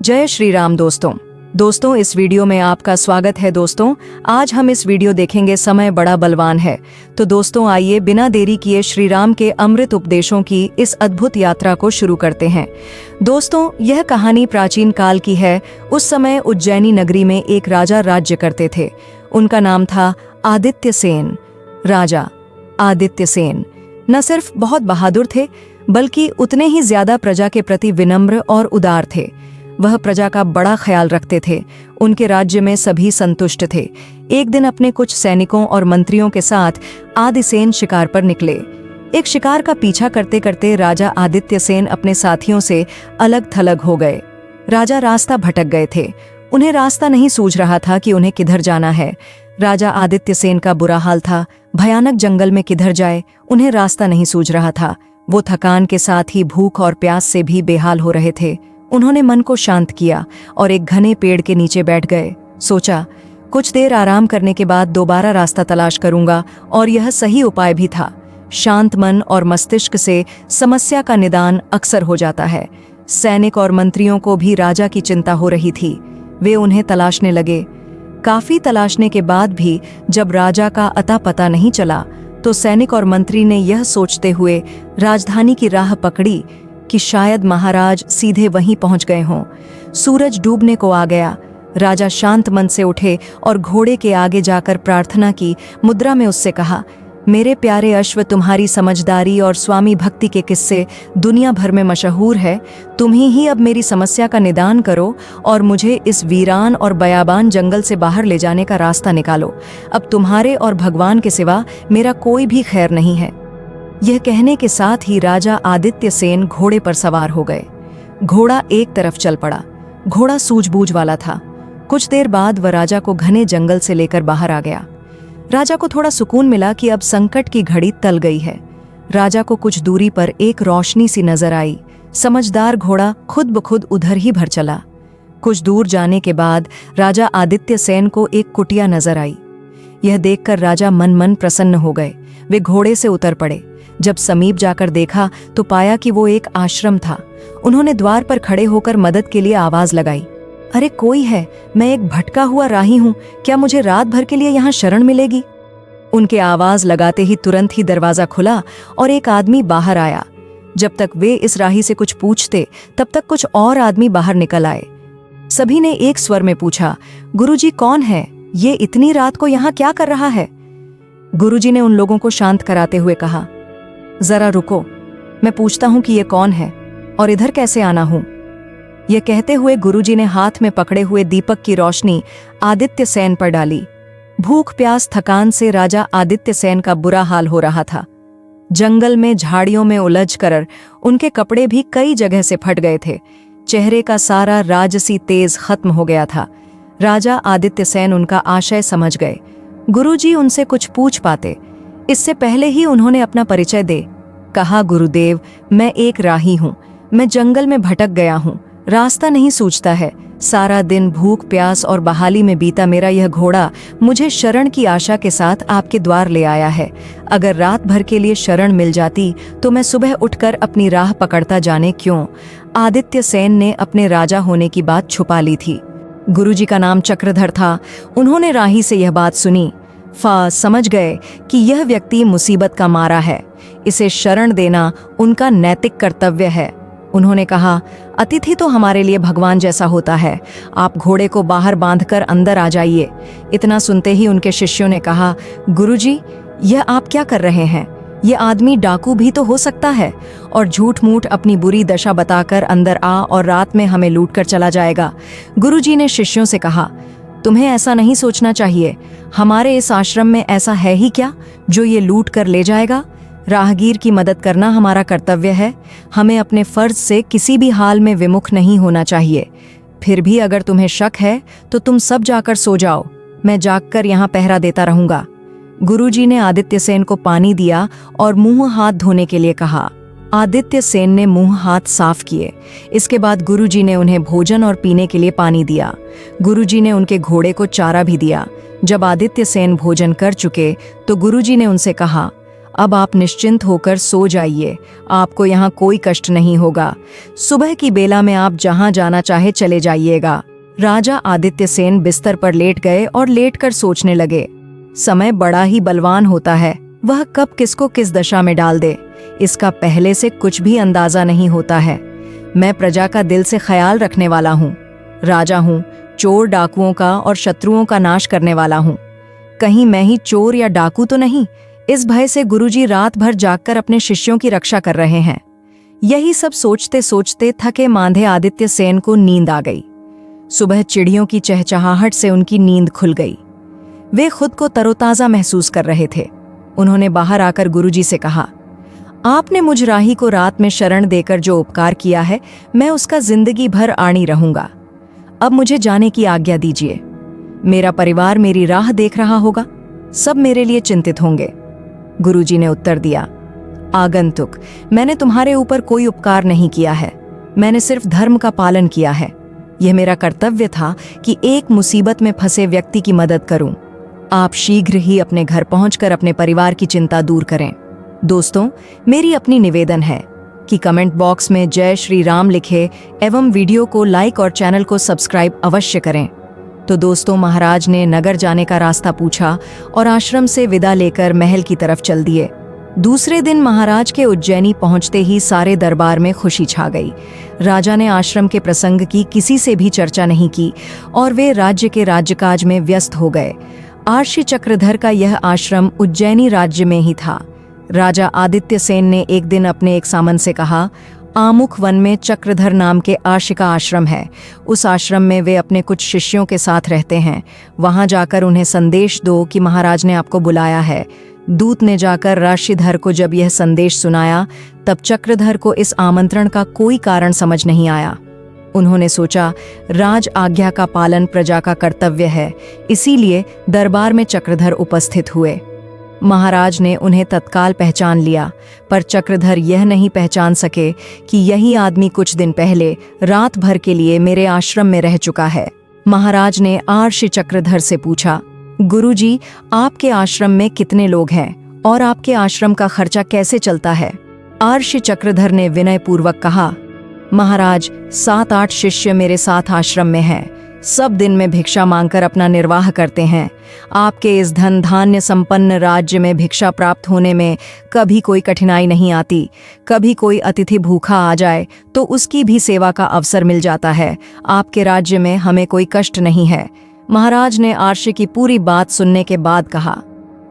जय श्री राम दोस्तों इस वीडियो में आपका स्वागत है। दोस्तों आज हम इस वीडियो देखेंगे समय बड़ा बलवान है। तो दोस्तों आइए बिना देरी किए श्री राम के अमृत उपदेशों की इस अद्भुत यात्रा को शुरू करते हैं। दोस्तों यह कहानी प्राचीन काल की है। उस समय उज्जैनी नगरी में एक राजा राज्य करते थे। उनका नाम था आदित्य सेन। राजा आदित्य सेन न सिर्फ बहुत बहादुर थे बल्कि उतने ही ज्यादा प्रजा के प्रति विनम्र और उदार थे। वह प्रजा का बड़ा ख्याल रखते थे। उनके राज्य में सभी संतुष्ट थे। एक दिन अपने कुछ सैनिकों और मंत्रियों के साथ आदिसेन शिकार पर निकले। एक शिकार का पीछा करते करते राजा आदित्य सेन अपने साथियों से अलग थलग हो गए। राजा रास्ता भटक गए थे। उन्हें रास्ता नहीं सूझ रहा था कि उन्हें किधर जाना है। राजा आदित्य सेन का बुरा हाल था। भयानक जंगल में किधर जाए उन्हें रास्ता नहीं सूझ रहा था। वो थकान के साथ ही भूख और प्यास से भी बेहाल हो रहे थे। उन्होंने मन को शांत किया और एक घने पेड़ के नीचे बैठ गए। सोचा कुछ देर आराम करने के बाद दोबारा रास्ता तलाश करूंगा, और यह सही उपाय भी था। शांत मन और मस्तिष्क से समस्या का निदान अक्सर हो जाता है। सैनिक और मंत्रियों को भी राजा की चिंता हो रही थी। वे उन्हें तलाशने लगे। काफी तलाशने के बाद भी जब राजा का अता पता नहीं चला तो सैनिक और मंत्री ने यह सोचते हुए राजधानी की राह पकड़ी कि शायद महाराज सीधे वहीं पहुंच गए हों। सूरज डूबने को आ गया। राजा शांत मन से उठे और घोड़े के आगे जाकर प्रार्थना की मुद्रा में उससे कहा, मेरे प्यारे अश्व, तुम्हारी समझदारी और स्वामी भक्ति के किस्से दुनिया भर में मशहूर है। तुम ही अब मेरी समस्या का निदान करो और मुझे इस वीरान और बयाबान जंगल से बाहर ले जाने का रास्ता निकालो। अब तुम्हारे और भगवान के सिवा मेरा कोई भी खैर नहीं है। यह कहने के साथ ही राजा आदित्य सेन घोड़े पर सवार हो गए। घोड़ा एक तरफ चल पड़ा। घोड़ा सूझबूझ वाला था। कुछ देर बाद वह राजा को घने जंगल से लेकर बाहर आ गया। राजा को थोड़ा सुकून मिला कि अब संकट की घड़ी टल गई है। राजा को कुछ दूरी पर एक रोशनी सी नजर आई। समझदार घोड़ा खुद ब खुद उधर ही भर चला। कुछ दूर जाने के बाद राजा आदित्य सेन को एक कुटिया नजर आई। यह देखकर राजा मन प्रसन्न हो गए। वे घोड़े से उतर पड़े। जब समीप जाकर देखा तो पाया कि वो एक आश्रम था। उन्होंने द्वार पर खड़े होकर मदद के लिए आवाज लगाई, अरे कोई है, मैं एक भटका हुआ राही हूं, क्या मुझे रात भर के लिए यहाँ शरण मिलेगी? उनके आवाज लगाते ही तुरंत ही दरवाजा खुला और एक आदमी बाहर आया। जब तक वे इस राही से कुछ पूछते तब तक कुछ और आदमी बाहर निकल आए। सभी ने एक स्वर में पूछा, गुरुजी कौन है? ये इतनी रात को यहाँ क्या कर रहा है? गुरुजी ने उन लोगों को शांत कराते हुए कहा, जरा रुको, मैं पूछता हूं कि ये कौन है और इधर कैसे आना हूं। यह कहते हुए गुरुजी ने हाथ में पकड़े हुए दीपक की रोशनी आदित्य सेन पर डाली। भूख प्यास थकान से राजा आदित्य सेन का बुरा हाल हो रहा था। जंगल में झाड़ियों में उलझकर उनके कपड़े भी कई जगह से फट गए थे। चेहरे का सारा राजसी तेज खत्म हो गया था। राजा आदित्य सेन उनका आशय समझ गए। गुरुजी उनसे कुछ पूछ पाते इससे पहले ही उन्होंने अपना परिचय दे कहा, गुरुदेव मैं एक राही हूँ। मैं जंगल में भटक गया हूँ। रास्ता नहीं सूझता है। सारा दिन भूख प्यास और बहाली में बीता मेरा यह घोड़ा मुझे शरण की आशा के साथ आपके द्वार ले आया है। अगर रात भर के लिए शरण मिल जाती तो मैं सुबह उठकर अपनी राह पकड़ता जाने क्यों। आदित्य सेन ने अपने राजा होने की बात छुपा ली थी। गुरुजी का नाम चक्रधर था। उन्होंने राही से यह बात सुनी। समझ गए कि यह व्यक्ति मुसीबत का मारा है। इसे शरण देना उनका नैतिक कर्तव्य है। उन्होंने कहा, अतिथि तो हमारे लिए भगवान जैसा होता है। आप घोड़े को बाहर बांधकर अंदर आ जाइए। इतना सुनते ही उनके शिष्यों ने कहा, गुरुजी यह आप क्या कर रहे हैं? यह आदमी डाकू भी तो हो सकता है और झूठ मूठ अपनी बुरी दशा बताकर अंदर आ और रात में हमें लूट कर चला जाएगा। गुरुजी ने शिष्यों से कहा, तुम्हें ऐसा नहीं सोचना चाहिए। हमारे इस आश्रम में ऐसा है ही क्या जो ये लूट कर ले जाएगा? राहगीर की मदद करना हमारा कर्तव्य है। हमें अपने फर्ज से किसी भी हाल में विमुख नहीं होना चाहिए। फिर भी अगर तुम्हें शक है तो तुम सब जाकर सो जाओ। मैं जागकर यहाँ पहरा देता रहूंगा। गुरुजी ने आदित्य सेन को पानी दिया और मुंह हाथ धोने के लिए कहा। आदित्य सेन ने मुंह हाथ साफ किए। इसके बाद गुरुजी ने उन्हें भोजन और पीने के लिए पानी दिया। गुरुजी ने उनके घोड़े को चारा भी दिया। जब आदित्य सेन भोजन कर चुके तो गुरुजी ने उनसे कहा, अब आप निश्चिंत होकर सो जाइए, आपको यहाँ कोई कष्ट नहीं होगा। सुबह की बेला में आप जहाँ जाना चाहे चले जाइएगा। राजा आदित्य सेन बिस्तर पर लेट गए और लेटकर सोचने लगे। समय बड़ा ही बलवान होता है, वह कब किसको किस दशा में डाल दे, इसका पहले से कुछ भी अंदाजा नहीं होता है। मैं प्रजा का दिल से ख्याल रखने वाला हूँ, राजा हूँ, चोर डाकुओं का और शत्रुओं का नाश करने वाला हूँ। कहीं मैं ही चोर या डाकू तो नहीं। इस भय से गुरुजी रात भर जागकर अपने शिष्यों की रक्षा कर रहे हैं। यही सब सोचते सोचते थके मांदे आदित्य सेन को नींद आ गई। सुबह चिड़ियों की चहचहाहट से उनकी नींद खुल गई। वे खुद को तरोताजा महसूस कर रहे थे। उन्होंने बाहर आकर गुरुजी से कहा, आपने मुझ राही को रात में शरण देकर जो उपकार किया है, मैं उसका जिंदगी भर आनी रहूंगा। अब मुझे जाने की आज्ञा दीजिए। मेरा परिवार मेरी राह देख रहा होगा, सब मेरे लिए चिंतित होंगे। गुरुजी ने उत्तर दिया, आगंतुक, मैंने तुम्हारे ऊपर कोई उपकार नहीं किया है, मैंने सिर्फ धर्म का पालन किया है। यह मेरा कर्तव्य था कि एक मुसीबत में फंसे व्यक्ति की मदद करूं। आप शीघ्र ही अपने घर पहुंचकर अपने परिवार की चिंता दूर करें। दोस्तों, मेरी अपनी निवेदन है कि कमेंट बॉक्स में जय श्री राम लिखे एवं वीडियो को लाइक और चैनल को सब्सक्राइब अवश्य करें। तो दोस्तों, महाराज ने नगर जाने का रास्ता पूछा और आश्रम से विदा लेकर महल की तरफ चल दिए। दूसरे दिन महाराज के उज्जैनी पहुंचते ही सारे दरबार में खुशी छा गई। राजा ने आश्रम के प्रसंग की किसी से भी चर्चा नहीं की और वे राज्य के राज्यकाज में व्यस्त हो गए। आर्षि चक्रधर का यह आश्रम उज्जैनी राज्य में ही था। राजा आदित्य सेन ने एक दिन अपने एक सामंत से कहा, आमुख वन में चक्रधर नाम के आर्षि का आश्रम है। उस आश्रम में वे अपने कुछ शिष्यों के साथ रहते हैं। वहां जाकर उन्हें संदेश दो कि महाराज ने आपको बुलाया है। दूत ने जाकर राशिधर को जब यह संदेश सुनाया, तब चक्रधर को इस आमंत्रण का कोई कारण समझ नहीं आया। उन्होंने सोचा, राज आज्ञा का पालन प्रजा का कर्तव्य है, इसीलिए दरबार में चक्रधर उपस्थित हुए। महाराज ने उन्हें तत्काल पहचान लिया, पर चक्रधर यह नहीं पहचान सके कि यही आदमी कुछ दिन पहले रात भर के लिए मेरे आश्रम में रह चुका है। महाराज ने आर्षि चक्रधर से पूछा, गुरुजी, आपके आश्रम में कितने लोग हैं और आपके आश्रम का खर्चा कैसे चलता है? आर्षि चक्रधर ने विनय पूर्वक कहा, महाराज, 7-8 शिष्य मेरे साथ आश्रम में हैं। सब दिन में भिक्षा मांगकर अपना निर्वाह करते हैं। आपके इस धन धान्य संपन्न राज्य में भिक्षा प्राप्त होने में कभी कोई कठिनाई नहीं आती। कभी कोई अतिथि भूखा आ जाए तो उसकी भी सेवा का अवसर मिल जाता है। आपके राज्य में हमें कोई कष्ट नहीं है। महाराज ने आर्षि की पूरी बात सुनने के बाद कहा,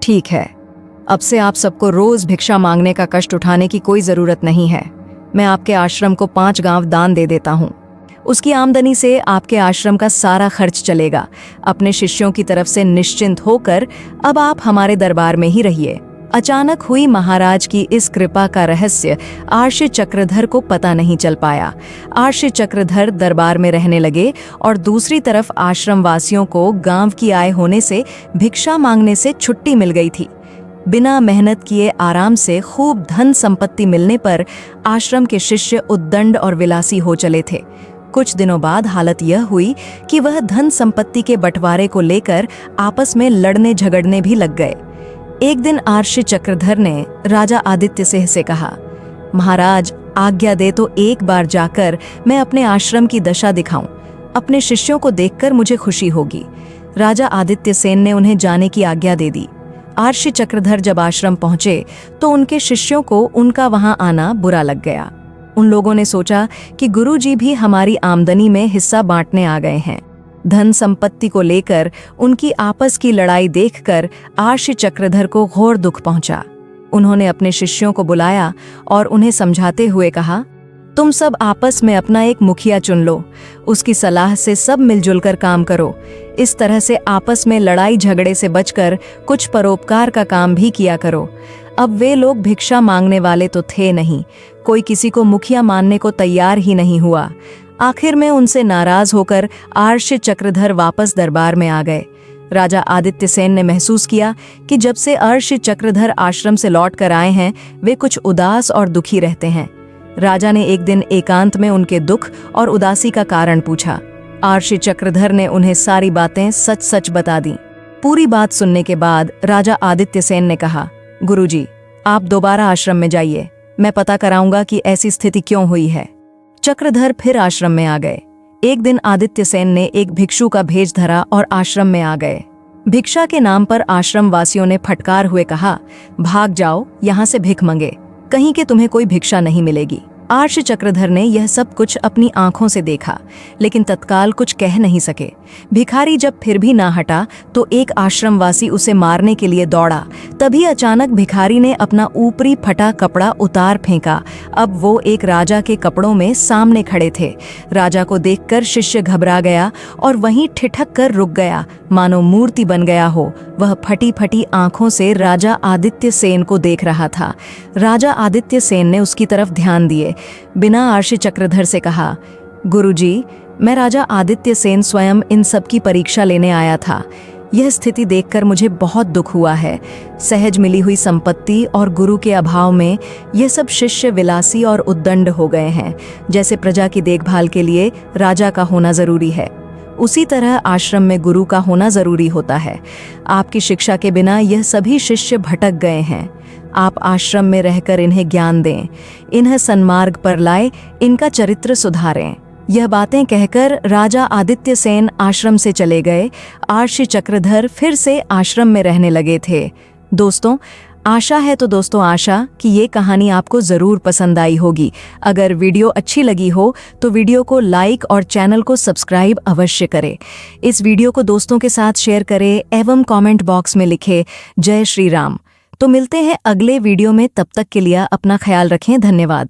ठीक है, अब से आप सबको रोज भिक्षा मांगने का कष्ट उठाने की कोई जरूरत नहीं है। मैं आपके आश्रम को 5 गांव दान दे देता हूँ। उसकी आमदनी से आपके आश्रम का सारा खर्च चलेगा। अपने शिष्यों की तरफ से निश्चिंत होकर अब आप हमारे दरबार में ही रहिए। अचानक हुई महाराज की इस कृपा का रहस्य आर्षि चक्रधर को पता नहीं चल पाया। आर्षि चक्रधर दरबार में रहने लगे और दूसरी तरफ आश्रम वासियों को गांव की आय होने से भिक्षा मांगने से छुट्टी मिल गई थी। बिना मेहनत किए आराम से खूब धन संपत्ति मिलने पर आश्रम के शिष्य उद्दंड और विलासी हो चले थे। कुछ दिनों बाद हालत यह हुई कि वह धन संपत्ति के बंटवारे को लेकर आपस में लड़ने झगड़ने भी लग गए। एक दिन आर्षि चक्रधर ने राजा आदित्य सिंह से कहा, महाराज, आज्ञा दे तो एक बार जाकर मैं अपने आश्रम की दशा दिखाऊं। अपने शिष्यों को देखकर मुझे खुशी होगी। राजा आदित्य सेन ने उन्हें जाने की आज्ञा दे दी। आर्षि चक्रधर जब आश्रम पहुंचे तो उनके शिष्यों को उनका वहां आना बुरा लग गया। उन लोगों ने सोचा कि गुरुजी भी हमारी आमदनी में हिस्सा बांटने आ गए हैं। धन संपत्ति को लेकर उनकी आपस की लड़ाई देखकर आर्षि चक्रधर को घोर दुख पहुंचा। उन्होंने अपने शिष्यों को बुलाया और उन्हें समझाते हुए कहा, तुम सब आपस में अपना एक मुखिया चुन लो। उसकी सलाह से सब मिलजुल कर काम करो। इस तरह से आपस में लड़ाई झगड़े से बचकर कुछ परोपकार का काम भी किया करो। अब वे लोग भिक्षा मांगने वाले तो थे नहीं, कोई किसी को मुखिया मानने को तैयार ही नहीं हुआ। आखिर में उनसे नाराज होकर आर्षि चक्रधर वापस दरबार में आ गए। राजा आदित्य सेन ने महसूस किया कि जब से आर्षि चक्रधर आश्रम से लौट कर आए हैं, वे कुछ उदास और दुखी रहते हैं। राजा ने एक दिन एकांत में उनके दुख और उदासी का कारण पूछा। आर्षि चक्रधर ने उन्हें सारी बातें सच सच बता दी। पूरी बात सुनने के बाद राजा आदित्य सेन ने कहा, गुरुजी, आप दोबारा आश्रम में जाइए, मैं पता कराऊंगा कि ऐसी स्थिति क्यों हुई है। चक्रधर फिर आश्रम में आ गए। एक दिन आदित्य सेन ने एक भिक्षु का भेष धरा और आश्रम में आ गए। भिक्षा के नाम पर आश्रम वासियों ने फटकार हुए कहा, भाग जाओ यहाँ से भिख मंगे, कहीं के तुम्हें कोई भिक्षा नहीं मिलेगी। आर्ष चक्रधर ने यह सब कुछ अपनी आंखों से देखा, लेकिन तत्काल कुछ कह नहीं सके। भिखारी जब फिर भी ना हटा तो एक आश्रमवासी उसे मारने के लिए दौड़ा। तभी अचानक भिखारी ने अपना ऊपरी फटा कपड़ा उतार फेंका। अब वो एक राजा के कपड़ों में सामने खड़े थे। राजा को देखकर शिष्य घबरा गया और वहीं ठिठक कर रुक गया, मानो मूर्ति बन गया हो। वह फटी फटी आंखों से राजा आदित्य सेन को देख रहा था। राजा आदित्य सेन ने उसकी तरफ ध्यान दिए, बिना आर्ष चक्रधर से कहा, गुरुजी, मैं राजा आदित्य सेन स्वयं इन सब की परीक्षा लेने आया था। यह स्थिति देखकर मुझे बहुत दुख हुआ है। सहज मिली हुई संपत्ति और गुरु के अभाव में यह सब शिष्य विलासी और उद्दंड हो गए हैं। जैसे प्रजा की देखभाल के लिए राजा का होना जरूरी है, उसी तरह आश्रम में गुरु का होना जरूरी होता है। आपकी शिक्षा के बिना यह सभी शिष्य भटक गए हैं। आप आश्रम में रहकर इन्हें ज्ञान दें, इन्हें सन्मार्ग पर लाए, इनका चरित्र सुधारें। यह बातें कहकर राजा आदित्य सेन आश्रम से चले गए। आर्ष चक्रधर फिर से आश्रम में रहने लगे थे। दोस्तों, आशा है आशा कि ये कहानी आपको ज़रूर पसंद आई होगी। अगर वीडियो अच्छी लगी हो तो वीडियो को लाइक और चैनल को सब्सक्राइब अवश्य करें। इस वीडियो को दोस्तों के साथ शेयर करें एवं कमेंट बॉक्स में लिखें जय श्री राम। तो मिलते हैं अगले वीडियो में, तब तक के लिए अपना ख्याल रखें। धन्यवाद।